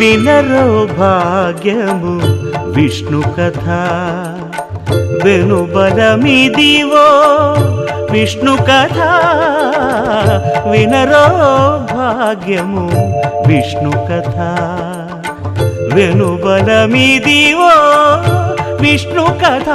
వినరో భాగ్యము విష్ణు కథ వెనుబలమిదివో విష్ణు కథ వినరో భాగ్యము విష్ణు కథ వెనుబలమిదివో విష్ణు కథ.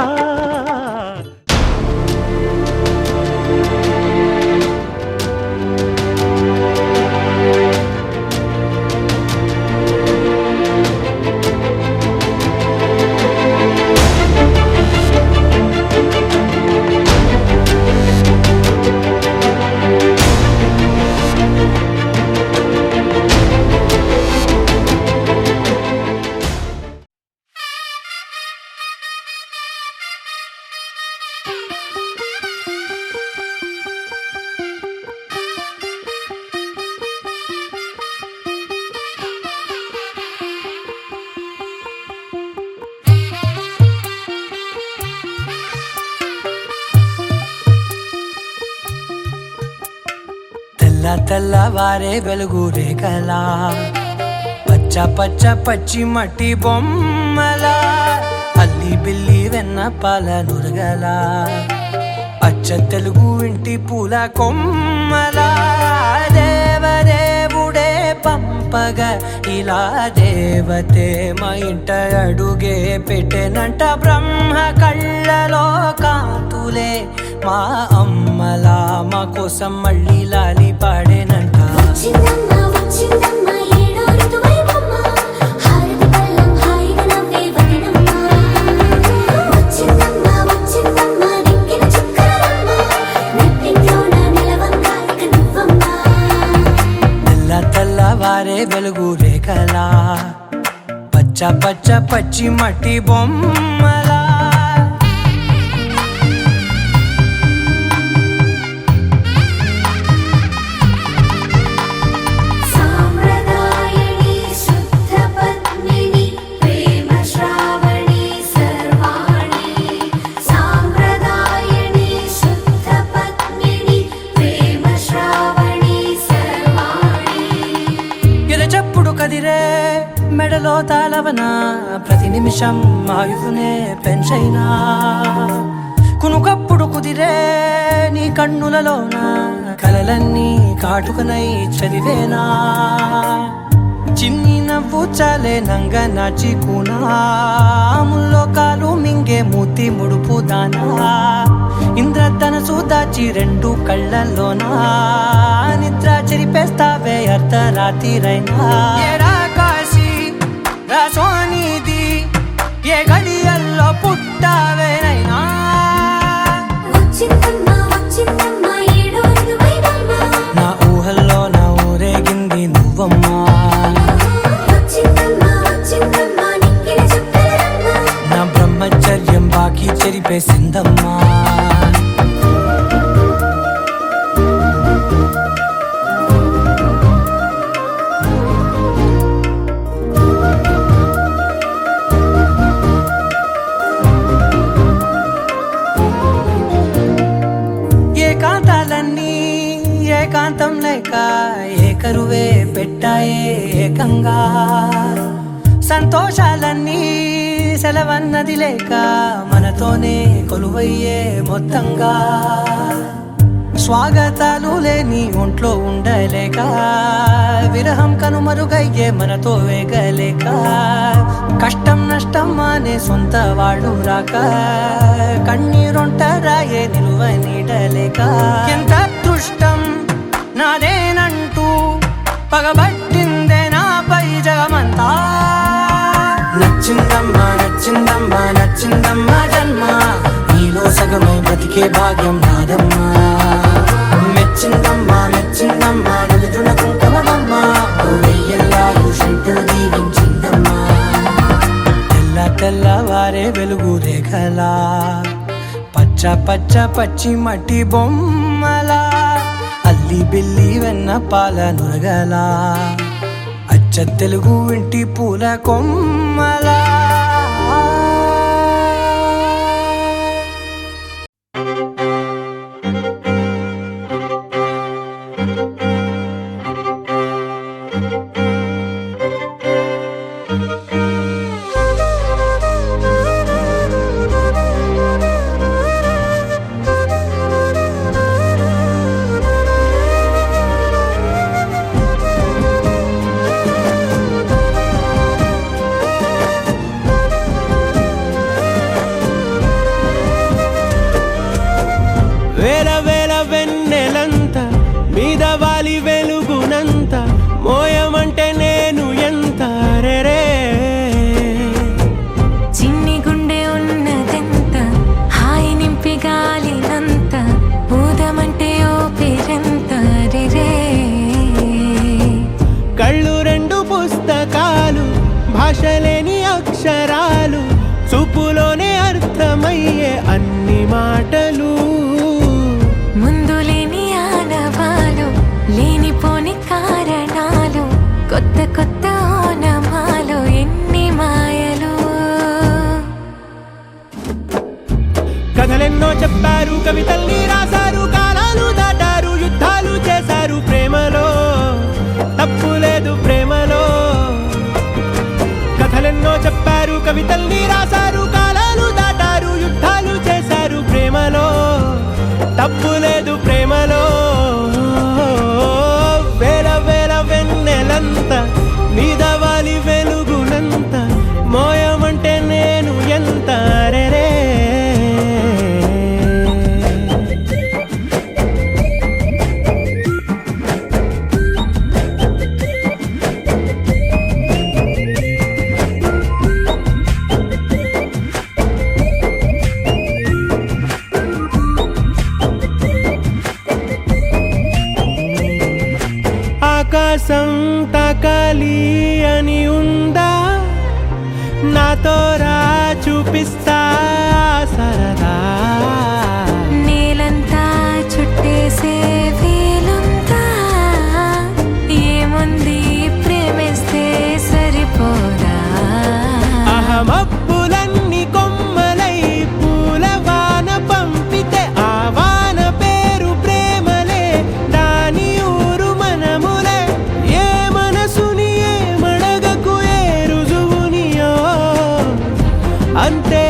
తెల్లవారే వెలుగు రేఖలా పచ్చ పచ్చ పచ్చి మట్టి బొమ్మలా అల్లి బిల్లి వెన్న పాల నురగలా అచ్చ తెలుగు ఇంటి పూల కొమ్మలా దేవదేవుడే పంపగా ఇలా దేవతే మా ఇంట అడుగే పెట్టెనంట బ్రహ్మ కళ్ళలో కాంతులే మా అమ్మలా మా కోసం మళ్ళీ లాలి పాడేనంట. తెల్లవారే వెలుగు రేఖలా పచ్చ పచ్చ పచ్చి మట్టి బొమ్మలా మెడలో తాళవన ప్రతి నిమిషం ఆయుధునే పెంచైనా కునుకప్పుడు కుదిరే నీ కన్నులలోన కలలన్నీ కాటుకనై చదివేనా చిన్ని నవ్వు చాలే నంగ నాచి కూనాముల్లో కాలు మింగే మూతి ముడుపు దానా ఇంద్రధనసు దాచి రెండు కళ్ళల్లోనా నిద్ర చెరిపేస్తావే అర్ధరాత్రిరైనా సోనిది ఏ గడియల్లో పుట్టావేనైనా నా ఊహల్లో నా ఊరేగింది నువ్వమ్మా నా బ్రహ్మచర్యం బాకీ చెరిపేసిందమ్మా. ఏకాంతం లేక ఏకరువే పెట్టాయే ఏకంగా సంతోషాలన్నీ సెలవన్నది లేక మనతోనే కొలువయ్యే మొత్తంగా స్వాగతాలు లేని ఒంట్లో ఉండలేక విరహం కనుమరుగయ్యే మనతో వేగలేక కష్టం నష్టం అనే సొంత వాళ్ళు రాక కన్నీరొంటరాయే నిలువ నీడలేక ఎంత అదృష్టం నాదేనంటూ పగబట్టిందే నాపై జగమంతా. నచ్చిందమ్మా నచ్చిందమ్మా నచ్చిందమ్మా జన్మ నీలో సగమై బ్రతికే భాగ్యం నాదమ్మా. మెచ్చిందమ్మా మెచ్చిందమ్మా నిలుతున్న కుంకుమమ్మా వెయ్యల్లాలు శంకరు దీవించిందమ్మా. తెల్లవారే వెలుగు రేఖలా పచ్చ పచ్చ పచ్చి మట్టి బొమ్మలా అల్లి బిల్లి వెన్న పాల నురగలా అచ్చ తెలుగు ఇంటి పూల కొమ్మలా. కొత్త ఓనమాలో ఎన్ని మాయలు. కథలెన్నో చెప్పారు, కవితల్ని రాశారు, కాలాలు దాటారు, యుద్ధాలు చేశారు ప్రేమలో, తప్పు లేదు ప్రేమలో. కథలెన్నో చెప్పారు, కవితల్ని రాశారు, కాలాలు దాటారు, యుద్ధాలు చేశారు ప్రేమలో, తప్పు లేదు ప్రేమలో. వేల వేల వెన్నెలంత మీదవాలి వెలుగునంత, మోయమంటే నేను ఎంత రే. ఆకాశం తాకాలి అని ఉందా, నాతో రా చూపిస్తా సరదా. నేలంతా చుట్టేసే వేలుంతా, ఏముంది ప్రేమిస్తే సరిపోదా. అహమప్పులన్నీ కొమ్మలై పూలవాన పంపితే, ఆ వాన పేరు ప్రేమలే, దాని ఊరు మనములే. ఏ మనసుని ఏ మడగకు, ఏ రుజువునియో అంతే.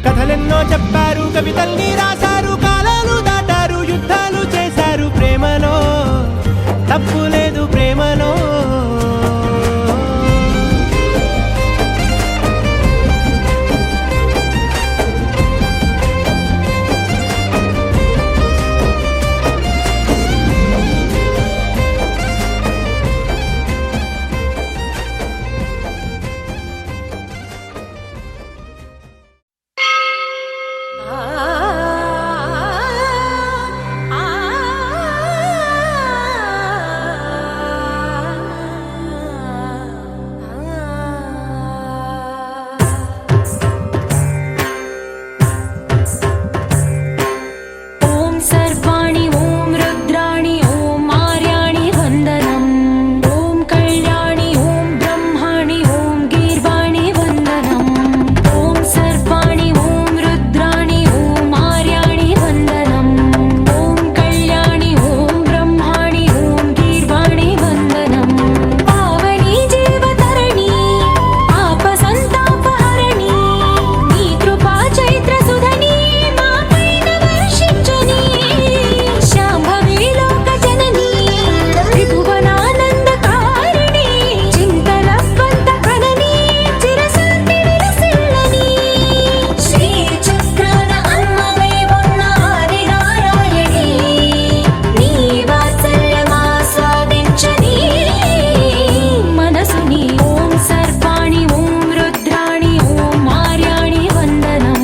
కథలెన్నో చెప్పారు, కవితల్ని రాశారు, కాలాలు దాటారు, యుద్ధాలు చేశారు ప్రేమలో, తప్పు లేదు ప్రేమలో. ఓం సర్వాణి ఓం రుద్రాణి ఓం మార్యాణి వందనం. ఓం కళ్యాణి ఓం బ్రహ్మాణి ఓం గీర్వాణి వందనం. ఓం సర్వాణి ఓం రుద్రాణి ఓం మార్యాణి వందనం. ఓం కళ్యాణి ఓం బ్రహ్మాణి ఓం గీర్వాణి వందనం. పావని జీవతరణి పాప సంతాపహరణి, నీ కృపా చైత్ర సుధని మా పైన వర్షించని. శాంభవి లోక జనని త్రిభువనానందకారిణి, చింతలవంత కనని చిరశాంతి విలసిల్లని. శ్రీ చక్రాన అమ్మవై ఉన్న ఆదినారాయణి, నీ వాత్సల్యమాస్వాదించని మనసుని. ఓం సర్వాణి ఓం రుద్రాణి ఓం మార్యాణి వందనం.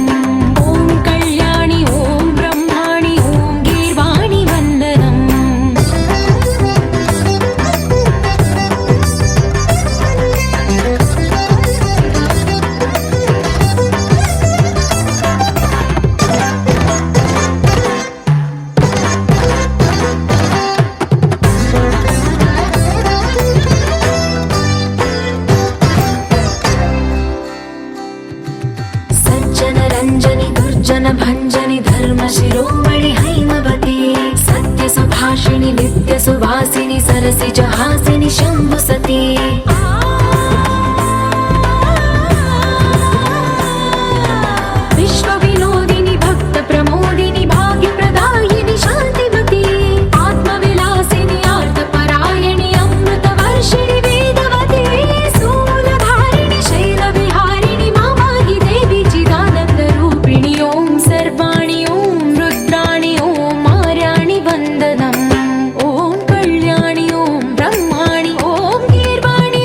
ఓం కళ్యాణి ఓం బ్రహ్మాణి ఓం గీర్వాణి వందనం. సజ్జన రంజని దుర్జన భంజని ధర్మ శిరోమణి హైమవతి, సత్య సుభాషిణి నిత్య సువాసిని సరసిజ హాసిని శంభు సతి. విశ్వ వినోదిని భక్త ప్రమోదిని భాగ్య ప్రదాయిని శాంతిమతి, ఆత్మ విలాసిని ఆర్త పరాయణి అమృత వర్షిణి వేదవతి. శూలధారిణి శైల విహారిణి మామాహి దేవి చిదానంద రూపిణి. ఓం సర్వాణి ఓం రుద్రాణి ఓం మార్యాణి వందనం. ఓం కళ్యాణి ఓం బ్రహ్మాణి ఓం గీర్వాణి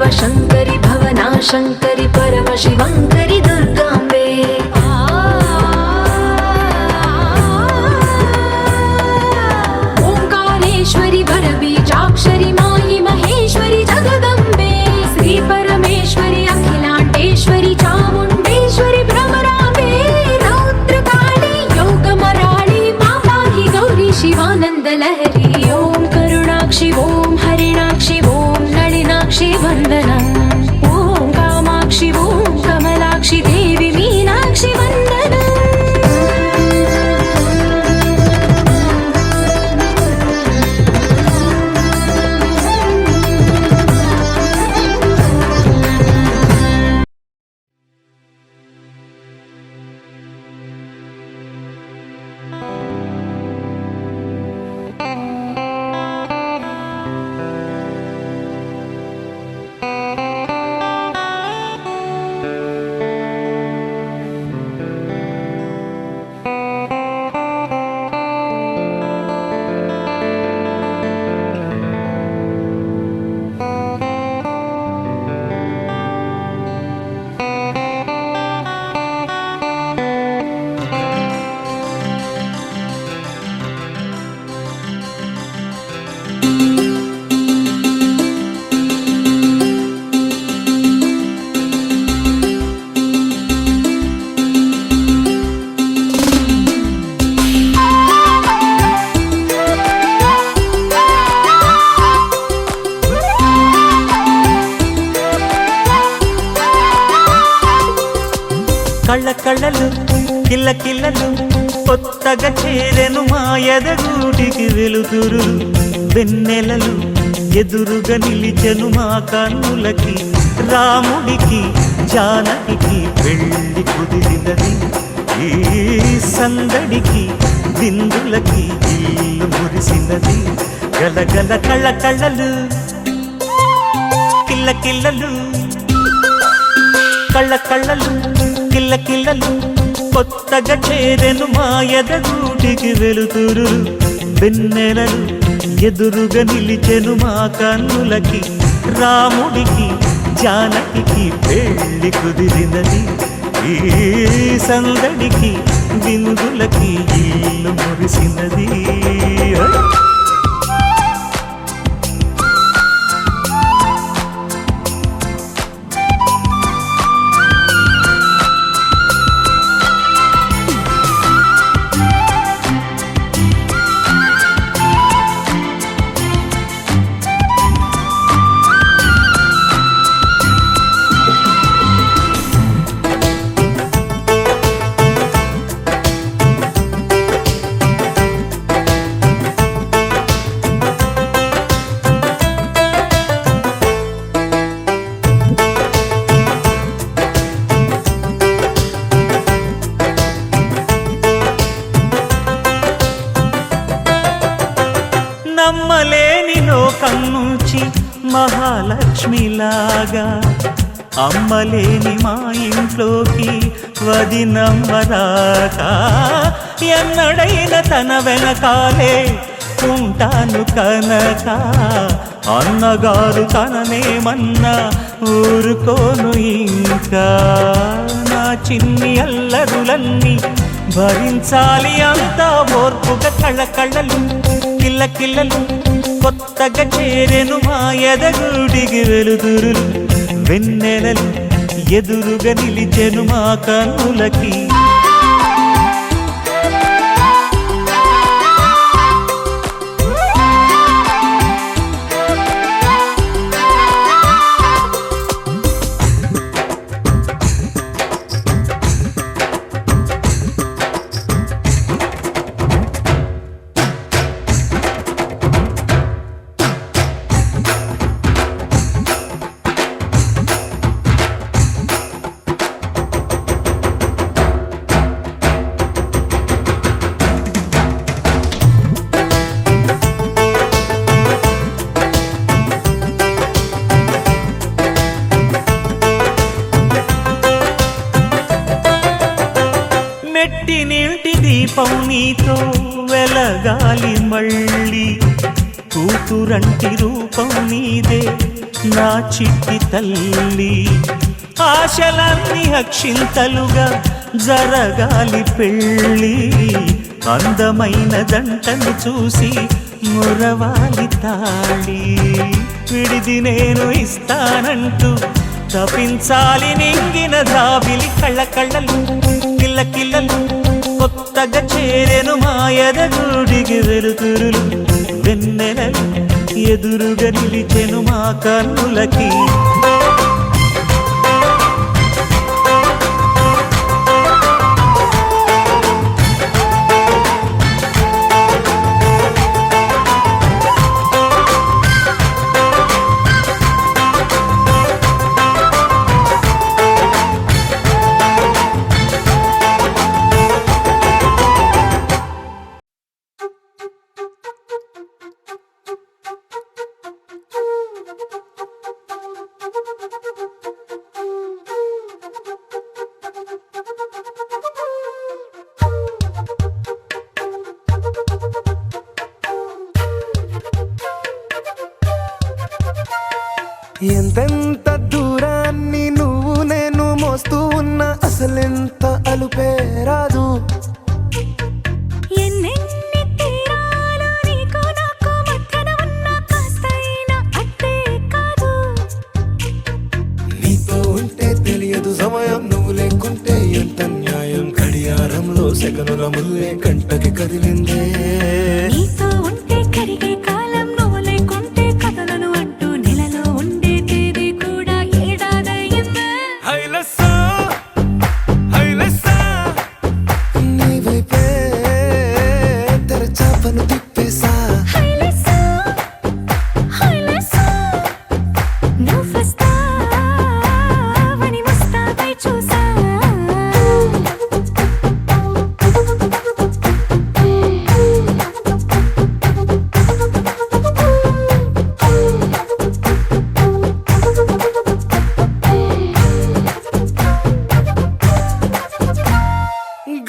శివశంకరి భవనాశంకరి పరమశివంకరి దుర్గాంబే ఓంకారేశ్వరి వరబీజాక్షరి మాయి మహేశ్వరి జగదంబే శ్రీ పరమేశ్వరి అఖిలాండేశ్వరి చాముండేశ్వరి భ్రమరాంబే రౌద్రకాళి యోగమరాళి మా పాహి గౌరీ శివానంద లహరి ఓం కరుణాక్షి ఓం హరిణాక్షి ఓం నళినాక్షి వందనం ఓం కామాక్షి ఓం కమలాక్షి దేవి మీనాక్షి వందనం కళ్ళ కళ్ళలు కిల్ల కిల్లలు కొత్తగా చేరెను మా ఎదగూటికి వెలుతురు వెన్నెలలు ఎదురుగా నిలిచెను మా కన్నులకి రాముడికి జానకి పెళ్లి కుదిరినది ఈ సందడికి విందులకి ఇల్లు మురిసినది గలగల కళ్ళ కళ్ళలు కిల్ల కిల్లలు కళ్ళ కళ్ళలు కిల్ల కిల్లలు కొత్తగా చేరెను మా ఎదగూటికి వెలుతురు వెన్నెలలు ఎదురుగా నిలిచెను మా కన్నులకి రాముడికి జానకి పెళ్లి కుదిరినది ఈ సందడికి విందులకి ఇల్లు మురిసినది నమ్మలేని లోకం నుంచి మహాలక్ష్మిలాగా అమ్మలేని మా ఇంట్లోకి వదినమ్మరాకా ఎన్నడైన తన వెనకాలే ఉంటాను కనక అన్నగారు తననేమన్నా ఊరుకోను ఇంకా నా చిన్ని అల్లరులన్నీ భరించాలి అంతా ఓర్పుగా కళ్ళ కళ్ళలు కిల్ల కిల్లలు కొత్తగా చేరెను మా ఎదగూడికి వెలుతురులు వెన్నెలలు ఎదురుగా నిలిచెను మా కన్నులకి నెట్టినింటి దీపం నీతో వెలగాలి మళ్ళీ కూతురంటి రూపం నీదే నా చిట్టి తల్లి ఆశలన్నీ అక్షింతలుగా జరగాలి పెళ్ళి అందమైన దంటను చూసి మురవాలి తాళి విడిది నేను ఇస్తానంటూ తపించాలి నింగిన దాబిలి కళ్ళ కళ్ళలు కిల్ల కిల్లలు కొత్తగా చేరెను మాయద గుడికి వెలుతురులు వెన్నెలలు ఎదురుగా నిలిచెను మా కన్నులకి ఎంతెంత దూరాన్ని నువ్వు నేను మోస్తూ ఉన్నా అసలెంత అలుపే రాదు ఎన్నెన్ని తీరాలు నీకు నాకు మధ్యన ఉన్న కాస్తైనా అట్టే కాదు నీతో ఉంటే తెలియదు సమయం నువ్వు లేకుంటే ఎంత న్యాయం గడియారంలో సెకనుల ముల్లే కంటకి కదిలిందే నీతో ఉంటే కరిగే కాలం నువ్వు లేకుంటే కథలను అంటూ నెలలో ఉండే తేదీ కూడా ఏడాదయ్యిందే హైలెస్సా హైలెస్సా నీ వైపే తెరచాపను తిప్పేసా హైలెస్సా హైలెస్సా నువ్వొస్తావని ముస్తాబై చూసా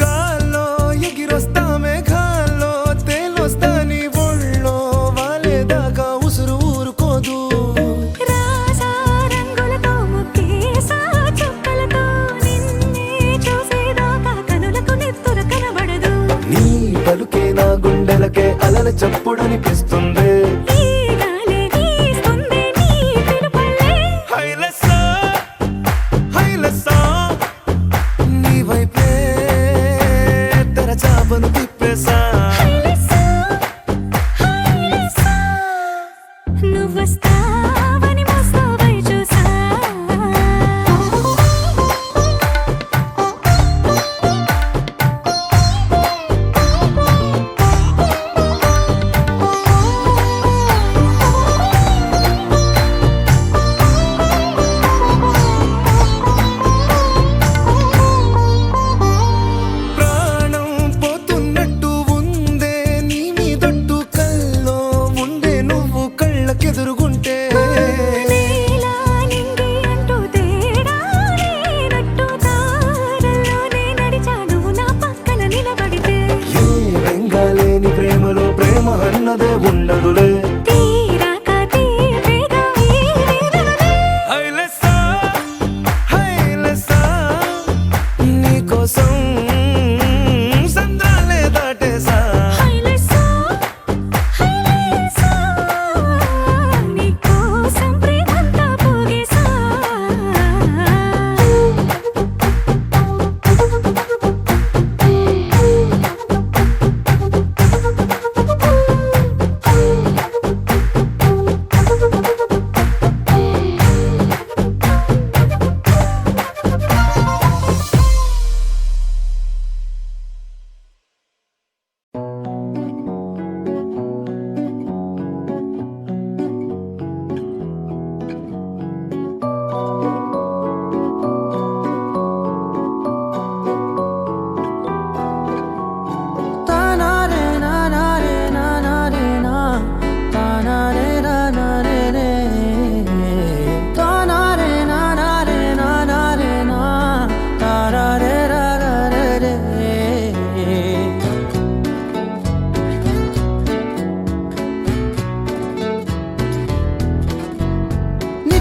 గాల్లో ఎగిరొస్తా మేఘాల్లో తేలొస్తా నీ ఒళ్ళో వాలేదాకా ఉసురు ఊరుకోదు రాజా రంగులతో ముక్కేసా చుక్కలతో నిన్నే చూసేదాకా కనులకు నెత్తురు కనబడదు నీ పలుకే నా గుండెలకే అలల చప్పుడనిపిస్తుంది ఈ గాలి వీస్తుంది నీ పిలుపులే హైలెస్సా హైలెస్సా నీ వైపే తెరచాపను తిప్పేసా హైలెస్సా హైలెస్సా నువ్వొస్తావని ముస్తాబై చూసా ప్రాణం పోతున్నట్టు ఉందే నీ మీదొట్టు కల్లో ఉండే నువ్వు కళ్ళకెదురుగుంటే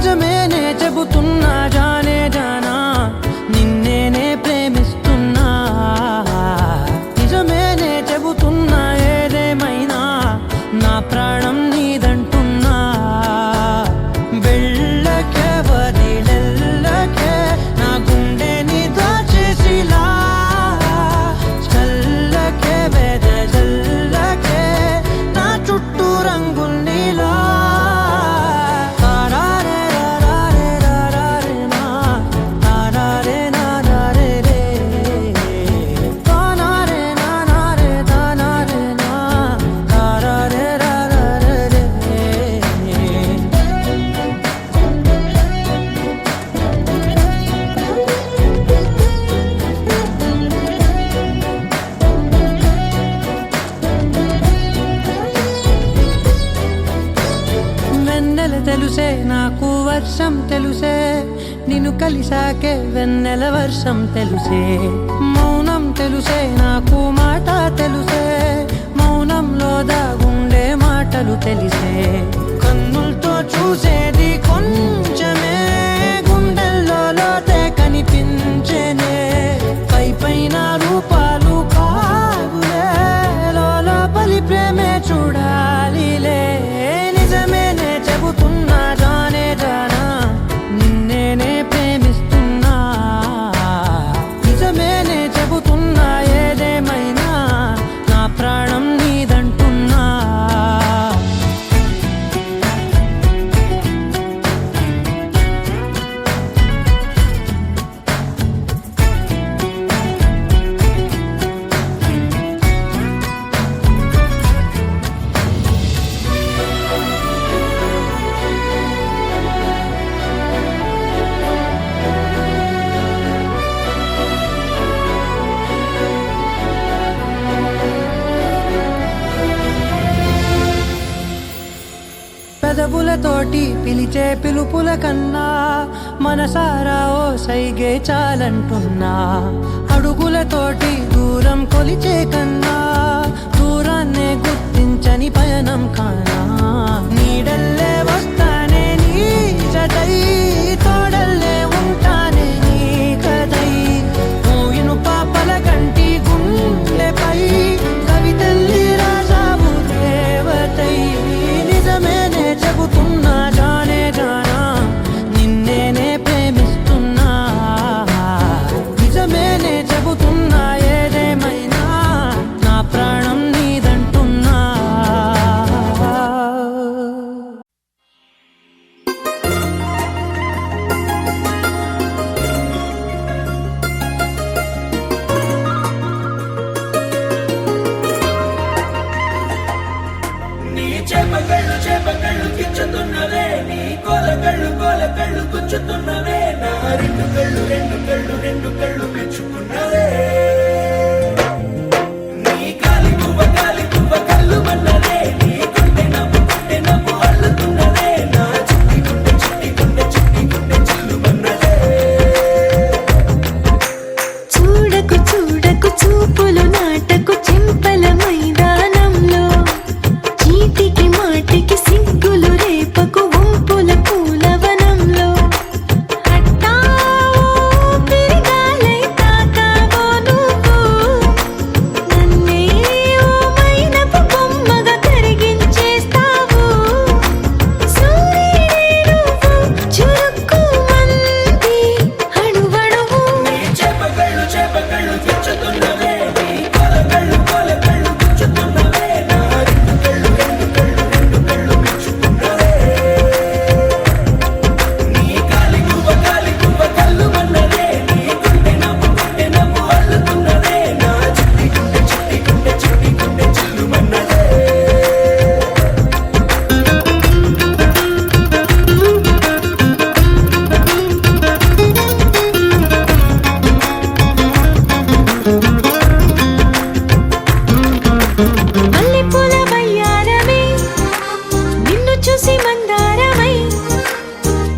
నిజమేనే చెబుతున్నా జానే జానా నిన్నేనే ప్రేమిస్తున్నా నిజమేనే చెబుతున్నా ఏదేమైనా నా ప్రాణం నీదంటున్నా వెళ్ళకే వదిలెల్లకే నా గుండెని దాచేసిలా చల్లకే వెదజల్లకే నా చుట్టూ రంగుల్నిలా తెలుసే నాకు వర్షం తెలుసే నిన్ను కలిసాకే వెన్నెల వర్షం తెలుసే మౌనం తెలుసే నాకు మాట తెలుసే మౌనంలో దాగుండే మాటలు తెలిసే కన్నులతో చూసేది కొంచెమే గుండెల్లో లోతే కనిపించేనే పై పైన రూపాలు కాదులే లోపలి ప్రేమే చూడాలిలే నిజమేనే చెబుతున్నా జానే జానా నిన్నేనే ప్రేమిస్తున్నా నిజమేనే చెబుతున్నా ఏదేమైనా నా ప్రాణం నీదంటున్నా పెదవులతోటి పిలిచే పిలుపుల కన్నా మనసారా ఓ సైగే చాలంటున్నా అడుగులతోటి దూరం కొలిచే కన్నా దూరాన్నే గుర్తించని పయనం కానా నీడల్లే వస్తానే నీ జతై తోడల్లే ఉంటానే నీ కదై మోయిను పాపల కంటి గుండెపై కవితల్లి రాజావు దేవతై నిజమేనే చెబుతున్నా జానే జానా నిన్నేనే ప్రేమిస్తున్నా నిజమేనే చెబుతున్నా ఏదేమైనా నా ప్రాణం నీదంటున్నా చేపకళ్ళు కించుతున్నవే నీ కోలకళ్ళు గుచ్చుతున్నవే నా రెండు కళ్ళు పెంచుకున్నవే నీ కాలి పువ్వ కళ్ళు మన్నదే నీ గుండె నవ్వు అల్లుతున్నదే నా చిట్టి గుండె చిల్లు మన్నదే చూడకు చూడకు చూపులు నాటకు చెంపల మైదానంలో చీటికి మాటికి సిగ్గులు రేపకు వంపుల పూలవనంలో హట్టావో పిరిగాలై తాకావో నువ్వు నన్నే ఓ మైనపు బొమ్మగా కరిగించేస్తావు సూర్యుడే నువ్వు చురుక్కుమంది అణువణువు నీ చేపకళ్ళు కించుతున్నవే నీ కోలకళ్ళు గుచ్చుతున్నవే నా రెండు కళ్ళు పెంచుకున్నవే నీ కాలి పువ్వ కళ్ళు మన్నదే నీ గుండె నవ్వు అల్లుతున్నదే నా చిట్టి గుండె చిల్లు మన్నదే మల్లెపూల వయ్యారమే నిన్ను చూసి మందారమై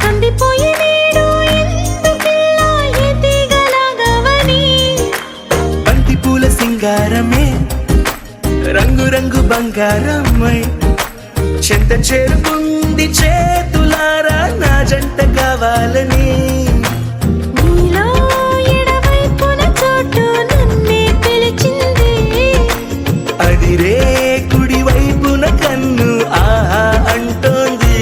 కందిపోయి నేడు ఎందుకిల్లా ఈ తీగలాగవని బంతి పూల సింగారమే రంగు బంగారమై చెంత చేరుకుంది చేతులారా నా జంట కావాలని నీలో ఎడవైపున చోటు నన్నే పిలిచింది అదిరే కుడి వైపున కన్ను ఆహా అంటోంది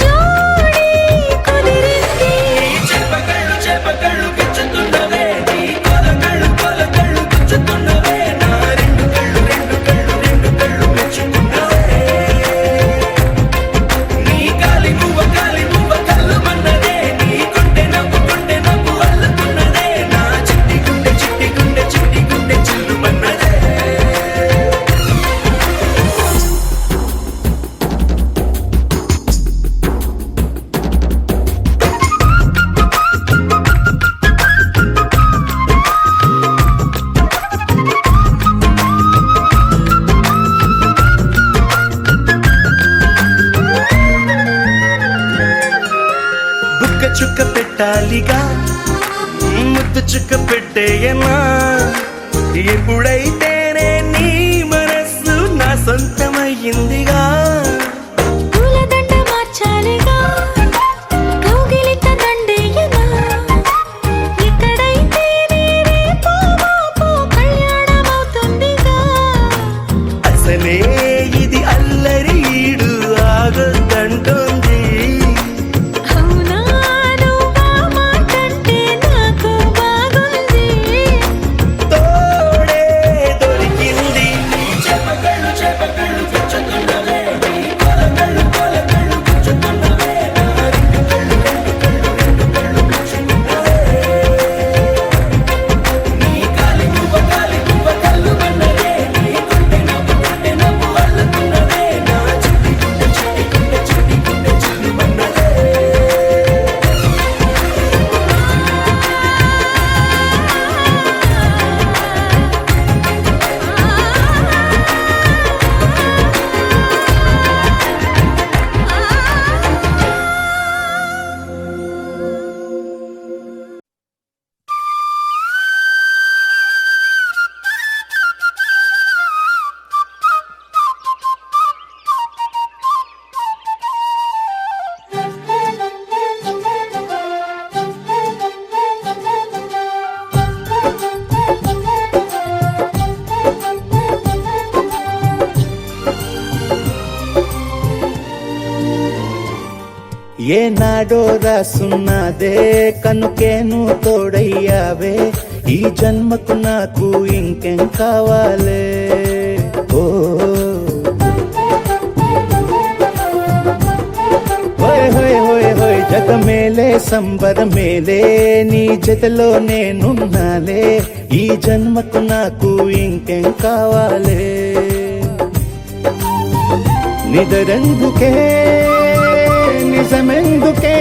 జోడి కుదిరింది చేపకళ్ళు గిచ్చుతున్నవే నీ కోల కళ్ళు గిచ్చుతున్నవే నా రెండు కళ్ళు మెచ్చుకున్నవే నీ కాలి మువ్వ కళ్ళు మన్నదే నీ గుండె నవ్వు అల్లుకున్నదే నా చిట్టి గుండె చిల్లు మన్నదే బుక్క చుక్క పెట్టాలిగా ముద్దు చుక్క పెట్టేయనా ఎప్పుడైతేనే నీ మనస్సు నా సొంతమయ్యిందిగా పూలదండ మార్చాలిగా కౌగిలిత దండేయనా ఎక్కడైతే రేపో మాపో కళ్యాణమవుతుందిగా అసలే ఇది అల్లరి ఈడు ఆగొద్దంటోంది అవునా నువ్వా మాటంటే నాకు బాగుంది తోడే దొరికింది చేపకళ్ళు గిచ్చుతున్నవే నీ కోల కళ్ళు గిచ్చుతున్నవే నా రెండు కళ్ళు మెచ్చుకున్నవే నీ కాలి మువ్వ కళ్ళు మన్నదే నీ గుండె నవ్వు అల్లుకున్నదే నా చిట్టి గుండె చిల్లు మన్నదే ఏనాడో రాసున్నదే కనుకేను తోడయ్యావే ఈ జన్మకు నాకు ఇంకేం కావాలే ఓ హోయ్ హోయ్ హోయ్ హోయ్ జగమేలే సంబరమేలే నీ జతలో నేనున్నాలే ఈ జన్మకు నాకు ఇంకేం కావాలే నిదరెందుకే నిజమెందుకే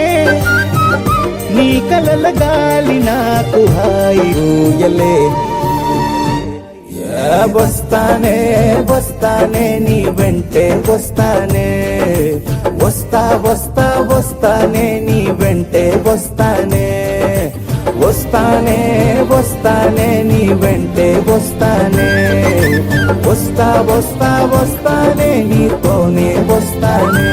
నీ కలల గాలి నాకు హాయి ఊయలే వస్తానే వస్తానే నీ వెంటే వస్తానే వస్తానే నీ వెంటే వస్తానే వస్తానే నీ వెంటే వస్తానే వస్తానే నీతోనే వస్తానే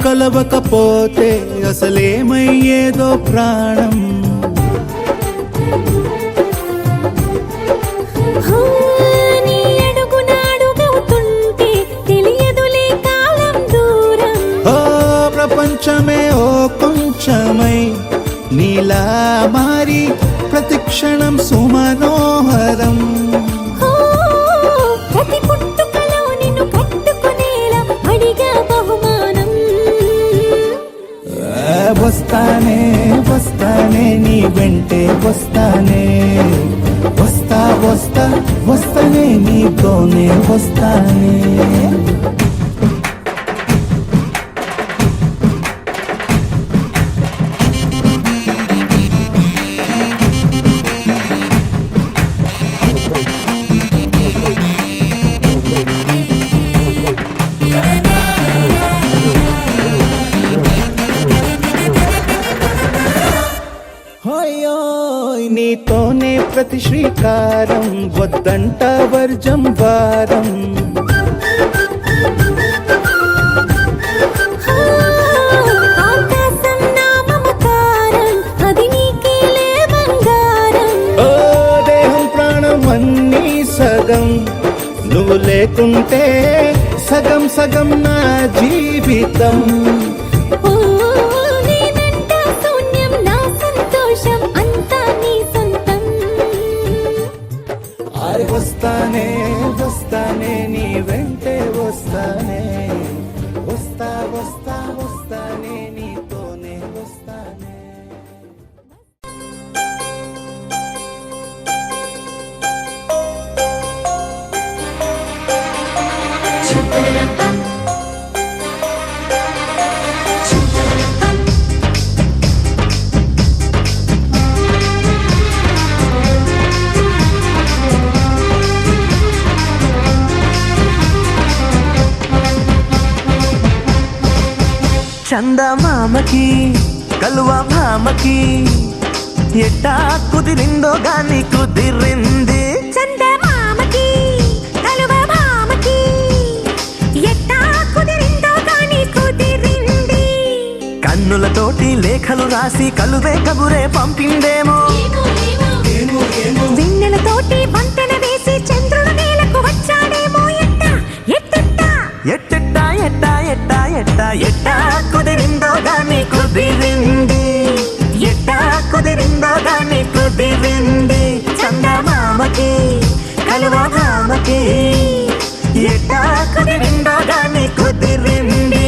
కలవకపోతే అసలేమయ్యేదో ప్రాణం నీ అడుగునాడుగవుతుంటే తెలియదులే కాలం దూరం ఓ ప్రపంచమే ఓ కొంచెమై నీలా మారి ప్రతిక్షణం సుమనోహరం ప్రతి పుట్టుకలో నిన్ను కట్టుకునేలా అడిగా బహుమానం వస్తానే నీ వెంటే వస్తానే వస్తానే నీతోనే వస్తానే హోయోయ్ నీతోనే ప్రతి శ్రీకారం వద్దంట వర్జం వారం ఆకాశం నా మమకారం అది నీకేలే బంగారం ఓ దేహం ప్రాణం అన్నీ సగం నువ్వు లేకుంటే సగం సగం నా జీవితం ఓ నేనంట శూన్యం నా సంతోషం అంతా నీ సొంతం ఆరి వస్తానే వస్తానే నీ వెంటే వస్తానే వస్తా వస్తా వస్తానే నీతోనే వస్తానే చందమామకి కలువ భామకి ఎట్టా కుదిరిందో గాని కుదిరింది చందమామకి కలువ భామకి ఎట్టా కుదిరిందో గాని కుదిరింది కన్నులతోటి లేఖలు రాసి కలువే కబురే పంపిందేమో వెన్నెలతోటి వంతెన వేసి చంద్రుడు నేలకు వచ్చాడేమో ఎట్టా ఎట్టెట్టా ఎట్టెట్టా ఎట్టా ఎట్టా ఎట్టా ఎట్టా కుదిరిందో గాని కుదిరింది ఎట్టా కుదిరిందో గాని కుదిరింది చందమామకి కలువ భామకి ఎట్టా కుదిరిందో గాని కుదిరింది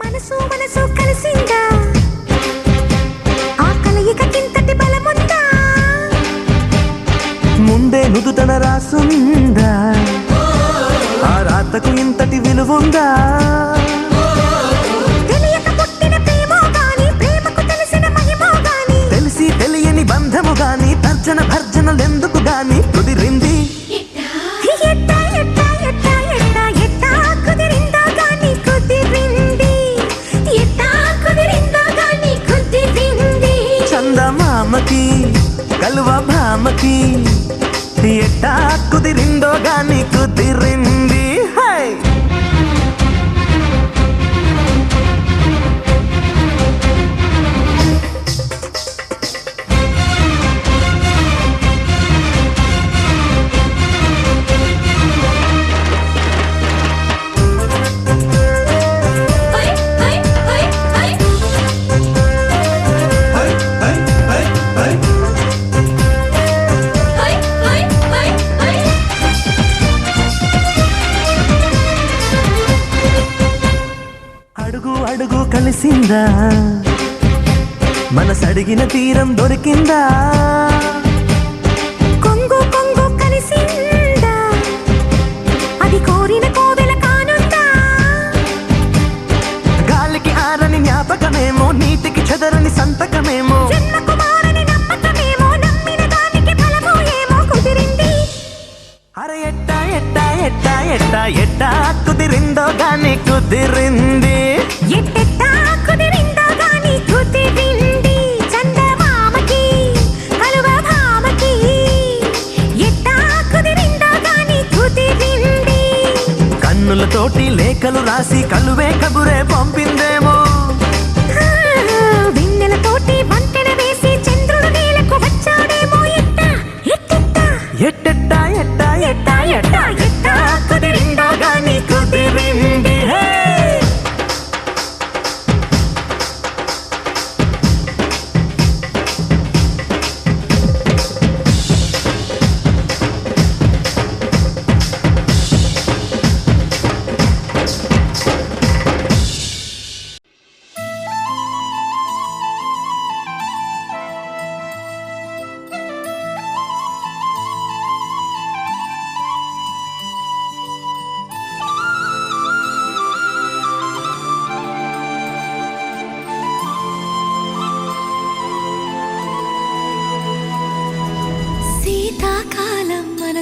మనసు మనసు కలిసిందా ఆ కలయికకింతటి బలముందా ముందే నుదుటన రాసుందా ఆ రాతకు ఇంతటి విలువుందా తెలియక పుట్టిన ప్రేమో గాని ప్రేమకు తెలిసిన మహిమో గాని తెలిసి తెలియని బంధము గాని తర్జన భర్జనలెందుకు గాని కుదిరింది ఎట్టా ఎట్టా ఎట్టా ఎట్టా ఎట్టా కుదిరిందా గాని కుదిరింది ఎట్టా కుదిరిందా గాని కుదిరింది చందమామకి కలువ భామకి ఎట్టా కుదిరిందో గాని కుదిరింది high high high high high high high high high అడుగు అడుగు కలిసిందా మనసడిగిన తీరం దొరికిందా కొంగు కొంగు కలిసిందా అది కోరిన కోవెల కానుందా గాలికి ఆరని జ్ఞాపకమేమో నీటికి చెదరని సంతకమేమో జన్మకు మారని నమ్మకమేమో నమ్మిన దానికి ఫలమో ఏమో కుదిరింది అరే ఎట్టా ఎట్టా ఎట్టా ఎట్టా ఎట్టా కుదిరిందో గాని కుదిరింది ఎట్టెట్టా కుదిరిందో గాని కుదిరింది చందమామకి కలువ భామకి ఎట్టా కుదిరిందో గాని కుదిరింది కన్నులతోటి లేఖలు రాసి కలువే కబురే పంపిందేమో వెన్నెలతోటి వంతెన వేసి చంద్రుడు నేలకు వచ్చాడేమో ఎట్టా ఎట్టెట్టా ఎట్టెట్టా ఎట్టా ఎట్టా ఎట్టా ఎట్టా కుదిరిందో గాని కుదిరింది హే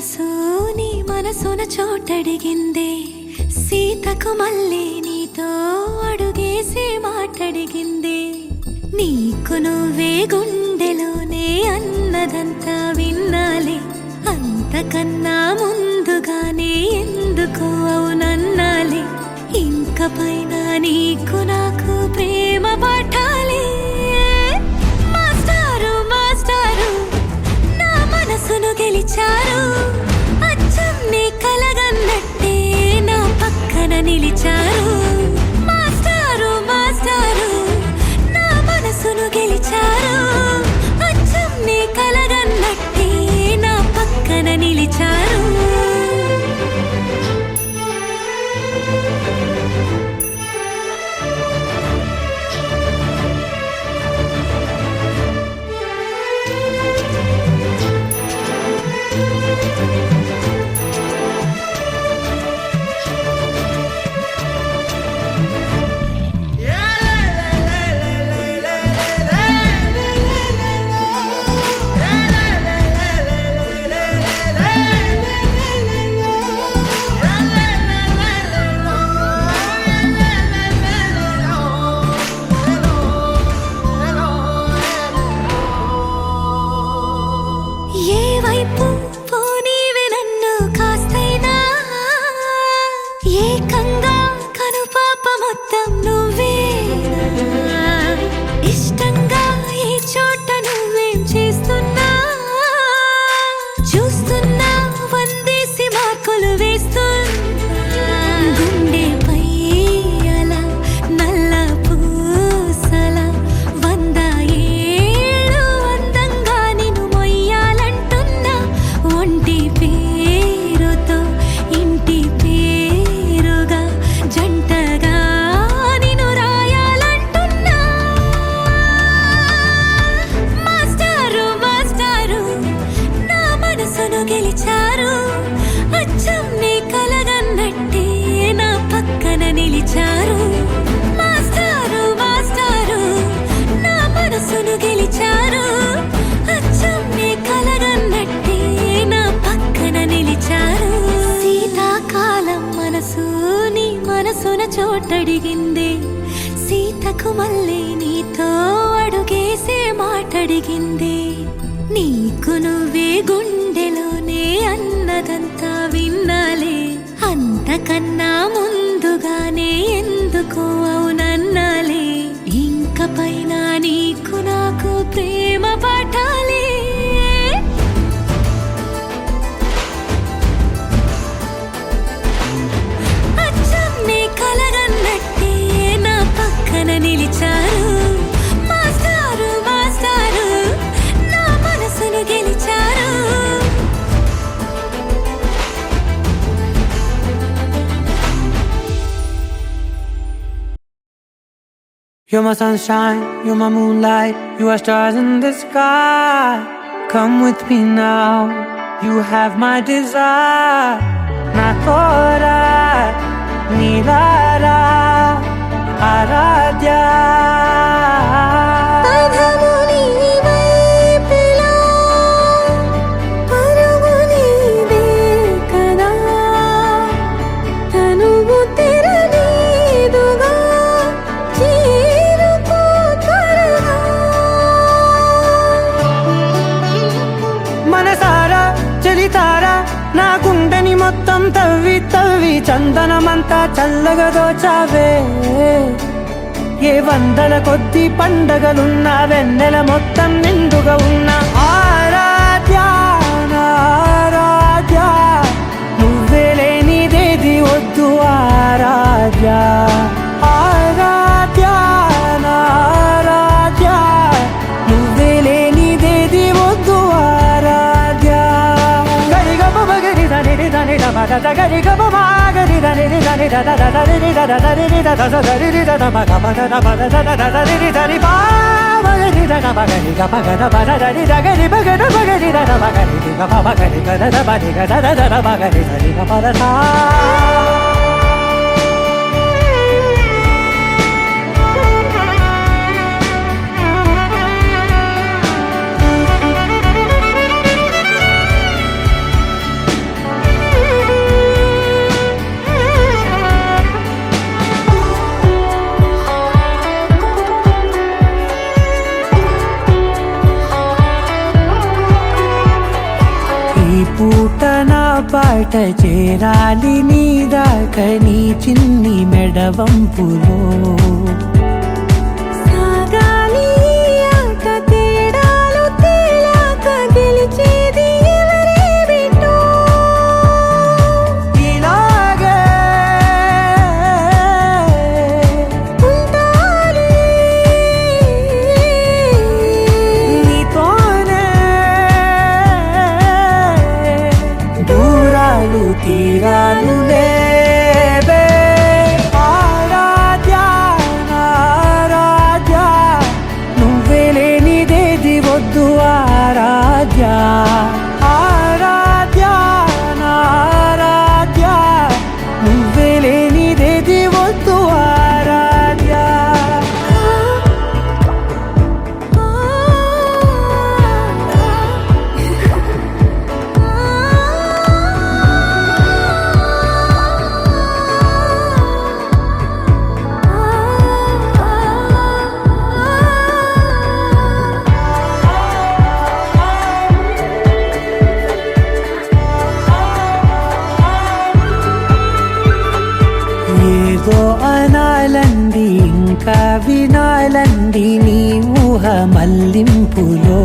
మనసు నీ మనసున చోటడిగిందే సీతకు మళ్ళీ నీతో అడుగేసి మాటడిగిందే నీకు నువ్వే గుండెలోనే అన్నదంతా విన్నాలే అంతకన్నా ముందుగానే ఎందుకు అవునన్నాలే ఇంక పైన నీకు నాకు ప్రేమ పాఠాలే మాస్టారు మాస్టారు నా మనసును గెలిచారు అచ్చం నీ కలగన్నట్టే నా పక్కన నిలిచారు మాస్టారు మాస్టారు నా మనసును గెలిచారు అచ్చం నీ కలగన్నట్టే నా పక్కన నిలిచారు ఏ వైపు పోనీవి నన్ను కాస్తైనా ఏకంగా కనుపాప మొత్తం నువ్వేనా ఇష్టంగా ఏ చోట నువ్వేం చేస్తున్నా చూస్తున్నా వందేసి మార్కులు వేస్తున్నా గుండెపై అలా నల్ల పూసల 100 ఏళ్ళు అందంగా నిన్ను మొయ్యాలంటున్నా ఒంటి పేరుతో ఇంటి పేరుగా జంటగా నిన్ను రాయాలంటున్నా మాస్టారు మాస్టారు నా మనసును గెలిచారు అచ్చం నీ కలగన్నట్టే నా పక్కన నిలిచారు మాస్టారు మాస్టారు నా మనసును గెలిచారు అచ్చం నీ కలగన్నట్టే నా పక్కన నిలిచారు శీతాకాలం మనసు నీ మనసున చోటడిగిందే సీతకు మళ్ళీ నీతో అడుగేసే మాటడిగిందే నీకు నువ్వే గుండెలోనే అన్నదంతా విన్నాలే అంతకన్నా ముందుగానే ఎందుకు అవునన్నాలే ఇంక పైన నీకు నాకు ప్రేమ పాఠాలే అచ్చం నీ కలగన్నట్టే నా పక్కన నిలిచారు మాస్టారు మాస్టారు నా మనసును గెలిచారు You're my sunshine, you're my moonlight, you are stars in the sky. Come with me now, you have my desire. Na tora, nilara, aradhya. పదము నీ వైపులా పరుగు నీదే కదా తనువు తెరనీదుగా చేరుకో త్వరగా మనసారా చలితారా నా గుండెని మొత్తం తవ్వి తవ్వి చందనమంతా చల్లగా దోచావే ఏ వందల కొద్ది పండగలున్న వెన్నెల మొత్తం నిండుగా ఉన్న ఆరాధ్య నా ఆరాధ్య నువ్వే లేనిదేది వద్దు ఆరాధ్య ఆరాధ్య నా ఆరాధ్య నువ్వే లేనిదేది వద్దు ఆరాధ్య గరిగమ బగరి దని దని దమద గరిగమ మాగరి దని దని దద దని దద దని దద దని దద మగమ దద మద దద దని దని బాగరి దద మగరి గమ గద బద దని దగరి బగద బగరి దద మగరి గమ మగరి గద బది గద దద మగరి దని గమ దద పూట నా పాట చేరాలి నీ దాకా నీ చిన్ని మెడవంపులో సాగాలి ఈ ఆట తేడాలు తేలాక గెలిచేది ఎవరేమిటో ఇలాగే ఉంటాలి నీతోనే దూరాలు తీరాలు లేవే ఆరాధ్య ఆరాధ్య నువ్వే లేనిదేది వద్దు ఆరాధ్య ఆరాధ్య ఆరాధ్య నువ్వే లేనిదేది వద్దు ఆరాధ్య ఏదో అనాలంది ఇంకా వినాలంది నీ ఊహ మల్లింపులో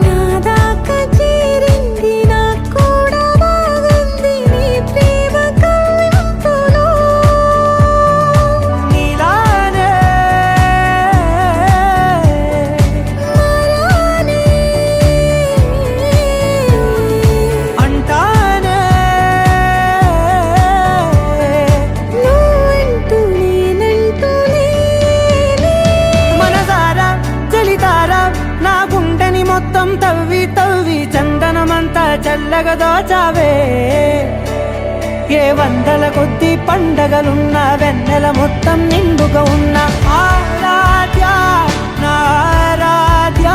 నా దాకా చేరింది నాకు కూడా బాగుంది నీ ప్రేమ కవ్వింపులో నీలానే మారానే అంటానే నువ్వంటూ నేనంటూ లేనే మనసారా చలితారా నా గుండెని మొత్తం తవ్వి తవ్వి చందనమంతా చల్లగా దోచావే ఏ వందల కొద్ది పండగలున్న వెన్నెల మొత్తం నిండుగా ఉన్న ఆరాధ్య నా ఆరాధ్య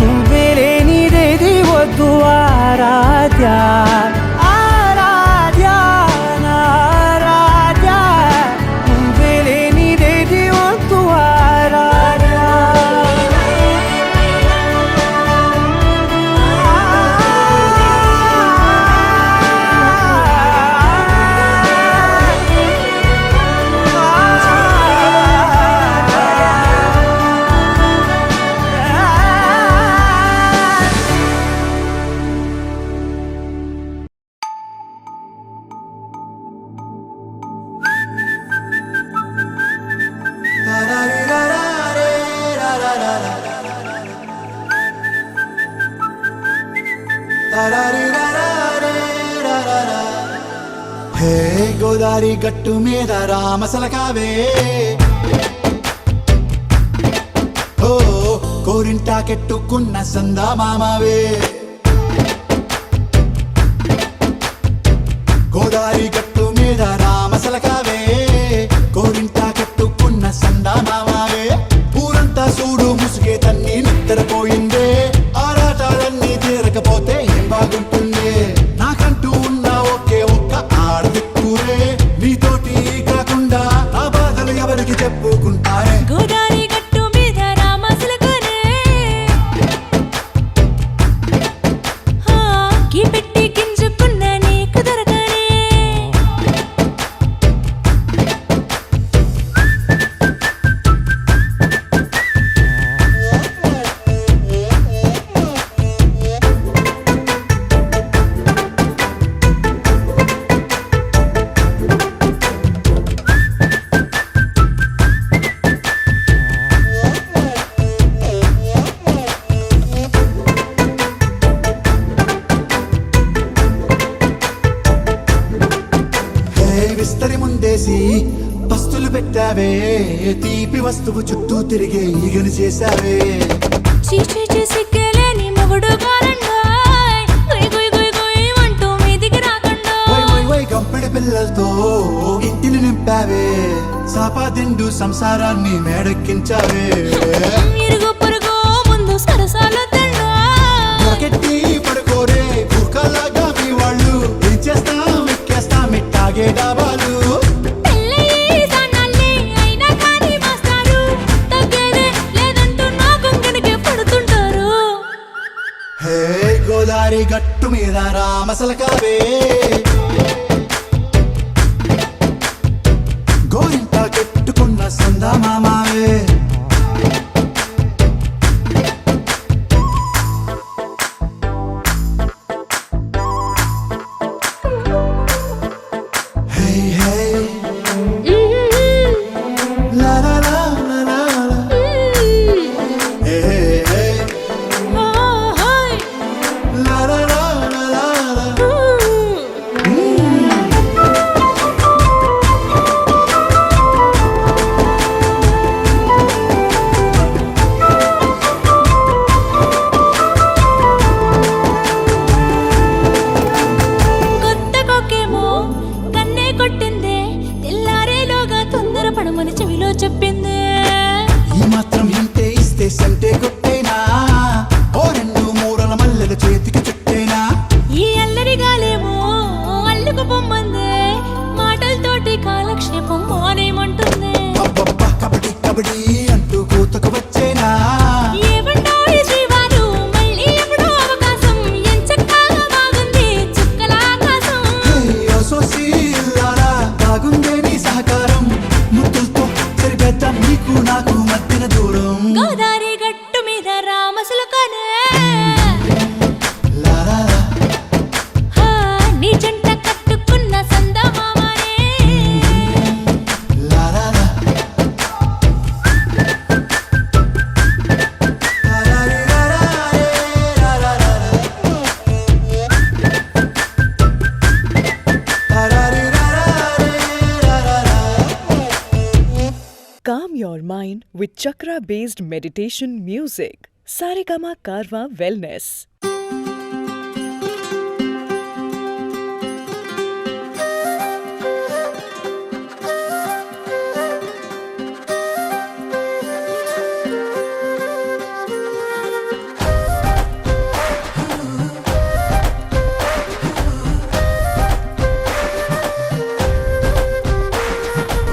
నువ్వే లేనిదేది వద్దు ఆరాధ్య ఆరాధ్య నా ఆరాధ్య నువ్వే లేనిదేది వద్దు ఆరాధ్య హే గోదారి గట్టు మీద రామసలకావే ఓ కోరింటాకెట్టుకున్న సందా మామావే గోదారి గట్టు మీద రామసలకావే కోరింటాకెట్టుకున్న సందా మామావే ఊరంతా చూడు ముసుగే తన్ని నిద్రపోయిందే ఆరాటాలన్నీ తీరకపోతే ఏం బాగుంటుంది నాకంటూ ఉన్న ఒకే ఒక్క ఆడదిక్కురే నీతోటి కాకుండా నా బాధలు ఎవరికి చెప్పుకుంటారే గోదారి గట్టు మీద రామసలకనే కీ పెట్టి గింజుకున్న నీకు దొరకనే విస్తరి ముందేసి పస్తులు పెట్టావే తీపి వస్తువు చుట్టూ తిరిగే ఈగను చేశావే చీచీ చేసి కేలేని మొగుడు గారండాయ్ గుయ్ గుయ్ గుయ్ గుయ్ అంటూ మీదికి రాకుండా వై వై వై గంపెడి పిల్లలతో ఇంటిని నింపావే సాపాదిండు సంసారాన్ని మేడెక్కించావే ఇరుగు పొరుగు ముందు సరసాల తండా దొరకెట్టి పడుకోరే కుక్కలాగా మీ వాళ్ళు ఏం చేస్తాం ఎక్కేస్తాం ఇట్టాగే డాబాలు పెళ్ళయి సన్నాళ్ళే అయినా కానీ మాస్తారు తగ్గేదే లేదంటూ నా కొంగడికే పడుతుంటారు హే గోదారి గోదారి గట్టు మీద రామసలకావే గోరింట కెట్టుకున్న సందమామావే Hey, hey. La la la la la la. Hey, hey, hey. La la la la la la. కొత్త కొక్కేమో కన్నే కొట్టిందే తెల్లారేలోగా తొందర పడమని చెవిలో చెప్పిందే ఈ మాత్రం ఇంటే ఇస్తే సంటే కొట్టేనా ఓ రెండు మూరల మల్లెల చేతికి చుట్టేనా ఈ అల్లరి గాలేమో అల్లుకు పొమ్మందే మాటలతోటి కాలక్షేపం మానేమంటుందే అబ్బబ్బా కబడ్డీ కబడ్డీ అంటూ కూతకు వచ్చేనా ఏమంటాయి జీవాలు మళ్ళీ ఎప్పుడో అవకాశం ఎంచక్కా బాగుంది చుక్కల ఆకాశం సోసి ఇల్లారా బాగుందే నీ సహకారం ముద్దులతో సరిపెద్దాం నీకు నాకు మధ్యన దూరం గోదారి గట్టు మీద రామసులకనే లా లా లా. హా, నీ జంట కట్టుకున్న సందమామనే La la la. La la la la la la la la. La la la la la la. Calm your mind with chakra-based meditation music. Saregama Karwa Wellness.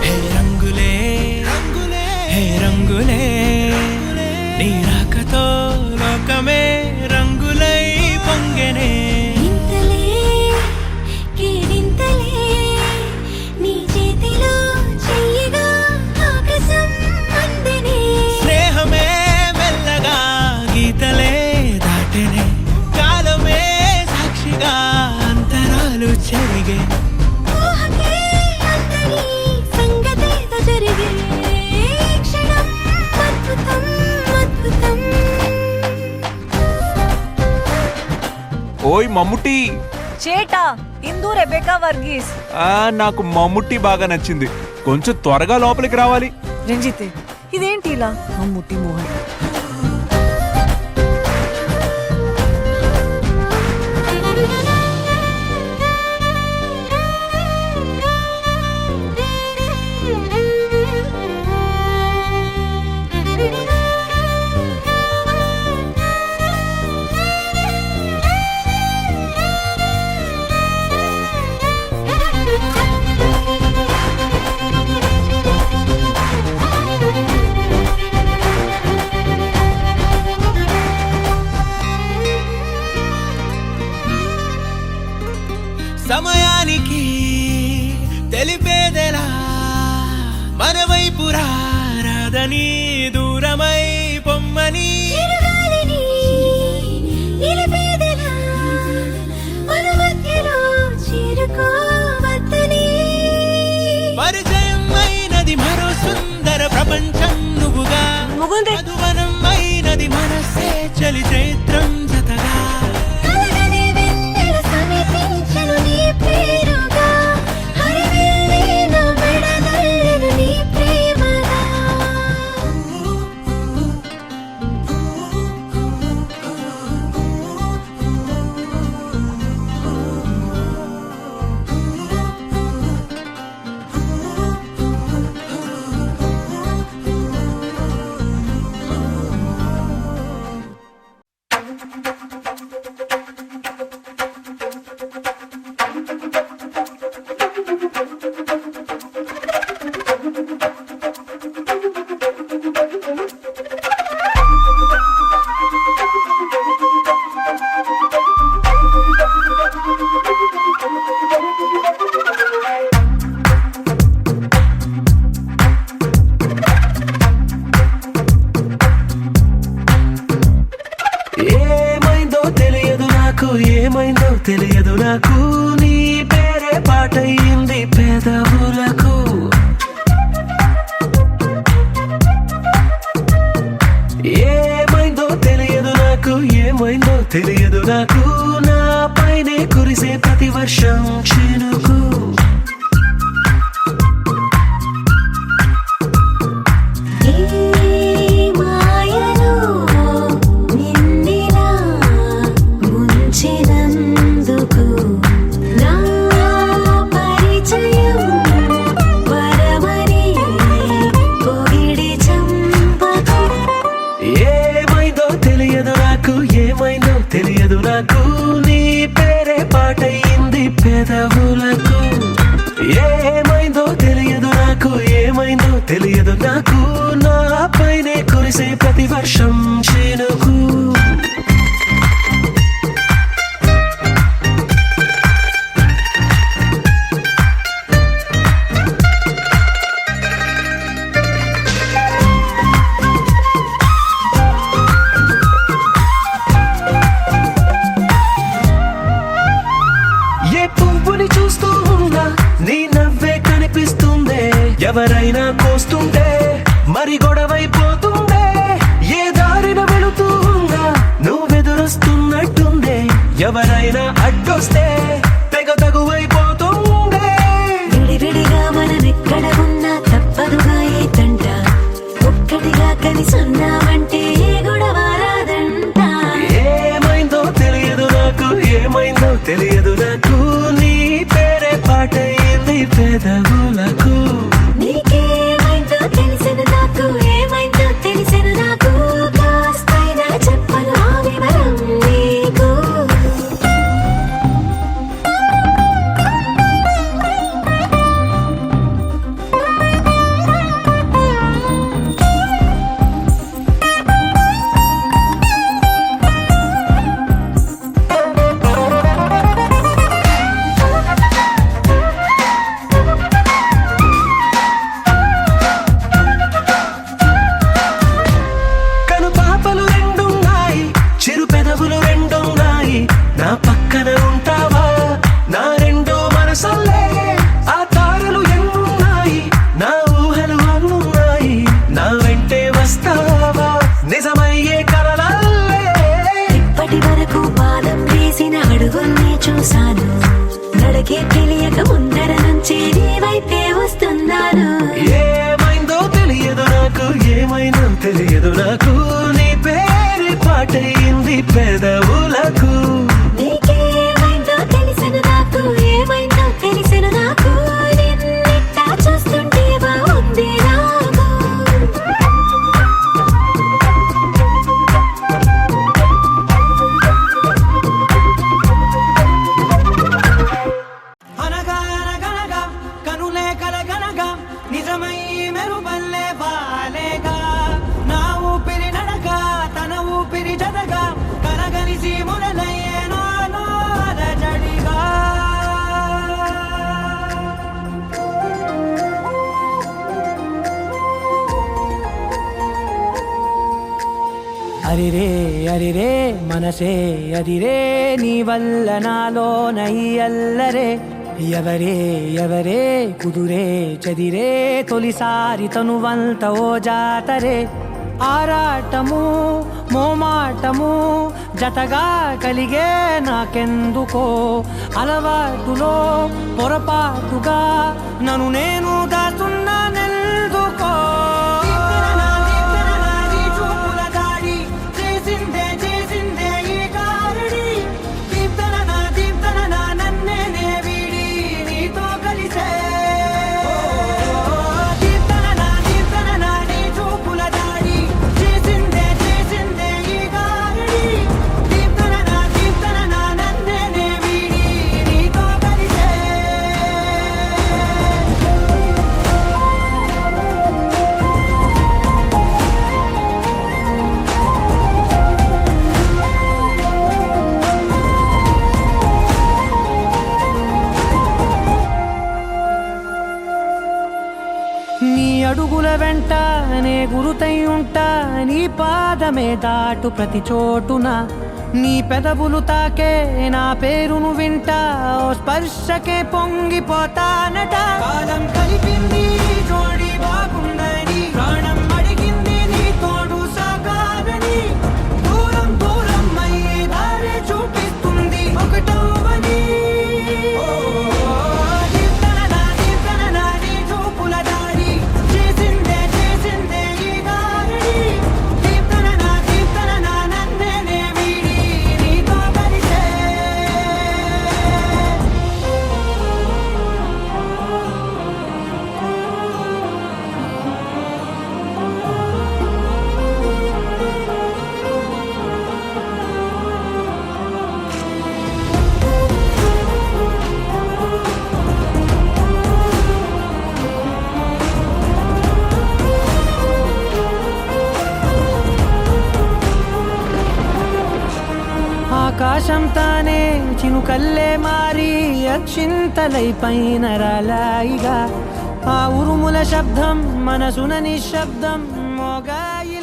హే రంగులే రంగులే హే రంగులే నీ రాకతో లోకమే రంగులై పొంగెనే ఇంతలే కేరింతలే నీ చేతిలో చెయ్యగా ఆకాశం అందనే స్నేహమే మెల్లగా గీతలే దాటెనే కాలమే సాక్షిగా అంతరాలు చెరిగే ఊహకే అందరి సంగతేదో జరిగే ఈ క్షణం అద్భుతం అద్భుతం ఓయ్ మమ్ముట్టి చేటా ఇందు రెబెకా వర్గీస్ నాకు మమ్ముట్టి బాగా నచ్చింది కొంచెం త్వరగా లోపలికి రావాలి రంజితే ఇదేంటి ఇలా మమ్ముట్టి మోహన్ సమయానికి తెలిపేదెలా మన వైపు రాదని దూరమై పొమ్మని చిరుగాలిని నిలిపేదెలా మన మధ్యలో చేరుకోవద్దని పరిచయం అయినది మరో సుందర ప్రపంచం నువ్వుగా ముగుందే మధువనం అయినది మనసే చలి చైత్రం జతగా కలగని వెన్నెల సమీపించను నీ పేరుగా హరివెల్లి నా మెడలల్లెను నీ ప్రేమగా తెలియదు నాకు నీ పేరే పాటయింది పెదవులకు ఏమైందో తెలియదు నాకు ఏమైందో తెలియదు నాకు నా పైనే కురిసే ప్రతి వర్షం చినుకు తెలియదు నాకు నీ పేరే పాటయింది పెదవులకు ఏమైందో తెలియదు నాకు ఏమైందో తెలియదు నాకు నా పైనే కురిసే ప్రతి వర్షం చినుకు చూస్తూ ఉన్నా నీ నవ్వే కనిపిస్తుందే ఎవరైనా కోస్తుంటే మరి గొడవైపోతుందే ఏ దారిన వెళుతూ ఉన్నా నువ్వెదురొస్తున్నట్టుందే ఎవరైనా అడ్డొస్తే తెగ తగువైపోతుందే విడివిడిగా మనమెక్కడ ఉన్నా తప్పదుగా ఏ తంట ఒక్కటిగా కలిసున్నామంటే ఏ గొడవ రాదంట ఏమైందో తెలియదు నాకు ఏమైందో తెలియదు నాకు పాటయింది పెదవులకు నీకేమైందో తెలిసెను నాకు ఏమైందో తెలిసెను నాకు కాస్తైనా చెప్పను ఆ వివరం నీకు నా పక్కన ఉంటావా నా రెండో మనసల్లే ఆ తారలు ఎన్నున్నాయి నా ఊహలు అన్నున్నాయి నా వెంటే వస్తావా నిజమయ్యే కలలల్లే ఇప్పటి వరకు పాదం వేసిన అడుగుల్ని చూశాను నడకే తెలియక ముందర నుంచి నీ వైపే వస్తున్నాను ఏమైందో తెలియదు నాకు ఏమైందో తెలియదు నాకు నీ పేరు పాటయింది పెదవులకు నీకేమైందో తెలిసెను నాకు ఏమైందో తెలిసెను నాకు నిన్నెట్టా చూస్తుంటే బాగుంది నాకు అనగా అనగనగా కనులే కలగనగా నిజమై మెరుపల్లే వాలేగా నా ఊపిరి నడక తన ఊపిరి జదగా కలగలిసి మొదలయ్యే నాలో అలజడిగా అరిరే అరిరే మనసే అదిరే నీ వల్ల నాలో నయ్యల్లరే ఎవరే ఎవరే కుదురే చదిరే తొలిసారి తనువంత ఓ జాతరే ఆరాటము మోమాటము జతగా కలిగే నాకెందుకో అలవాటులో పొరపాటుగా నన్ను నేను దాచున్నానెందుకో అడుగుల వెంట నే గురుతై ఉంటా నీ పాదమే దాటు ప్రతి చోటున నీ పెదవులు తాకే నా పేరును వింటా ఓ స్పర్శకే పొంగిపోతానట కాలం కలిపింది జోడి బాగుందని ప్రాణం అడిగింది నీ తోడు సాగాలని దూరం దూరం అయ్యే దారి చూపిస్తుంది ఒకటవని నీ చూపుల దారి చేసిందే ఈ దారిని దీప్తన నన్నే వీడి నీతో కలిసే ఆకాశం తానే చినుకల్లే మారి అక్షింతలై పైన రాలాయిగా ఆ ఉరుముల శబ్దం మనసున నిశ్శబ్దం మోగాయి